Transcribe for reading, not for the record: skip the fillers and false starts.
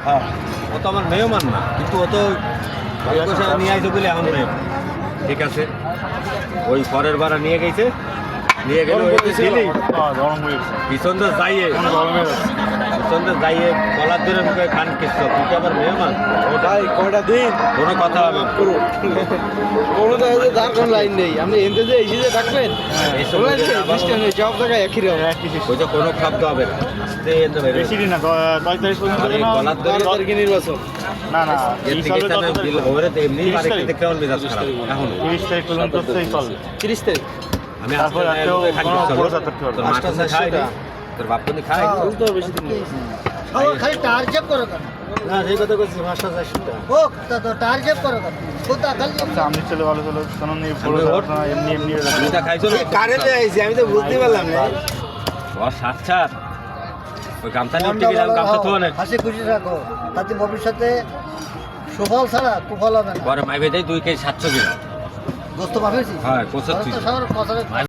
হ্যাঁ ও তো আমার মেহমান না, কিন্তু ও তো পয়সা নিয়ে আসছে বলে এখন মেয়ে। ঠিক আছে, ওই পরের বার নিয়ে গেছে, নিয়ে গেল গরম হয়ে গেছে পিছন তো যাইয়ে, গরম হয়ে গেছে পিছন তো যাইয়ে কলার ধরে মুখে খান কিচ্ছ, তুই তো আবার মেহমান, ভাই কয়টা দিন কোনো কথা হবে না। কোনো জায়গায় তার কোনো লাইন নেই। আপনি এনতে যে এসে যে থাকবেন এইসব বললেন যে আবার- দৃষ্টি নেই, সব জায়গায় একই রকম। ওই তো কোনো শব্দ হবে না, আস্তে এনে বেরোবে। বেশি দিন না 10 তারিখ পর্যন্ত আর এই যেন- কলার ধরে 12 তারিখে নির্বাচন। না না এর এই থেকে চলবে তাহলে 10 তারিখ দিল ওরে তো এমনি 30 আরেকটা তারিখ। দেখতে আমার মেজাজ খারাপ এখন। 30 তারিখ পর্যন্ত হচ্ছেই চলবে 30 তারিখ আমি তারপর আজকে রাতেও খান কোনো কিচ্ছু প্রচার করতে পারবে তোর না। মাস্টার খাই নি, তোর বাপ তো খাই তো বেশি দিন নেই। খালি টার্গেট করো কেন? না সেই কথা বলছি মাস্টার চাইছিটা ও তো টার্গেট করো কেন? কোথা খালি সামনে চলে ভালো চলো কোনো নেই বড় ওর- ঘটনা এমনি এমনি হয়ে যাবে। তুই খাইছো না কারেন্টে আইছি আমি তো বুঝতে পারলাম না। ওর সাচ্ছাত ওই গামছা নিয়ে উঠে গেলাম, গামছা তো না হাসি খুশি রাখো, তাতে ভবিষ্যতে সুফল ছাড়া কুফল হবে না। পরে মাই ভেজাই 2 কেজি 700 কিলো দোস্ত ভাবেছি হ্যাঁ কোথাও তুই সবার কথা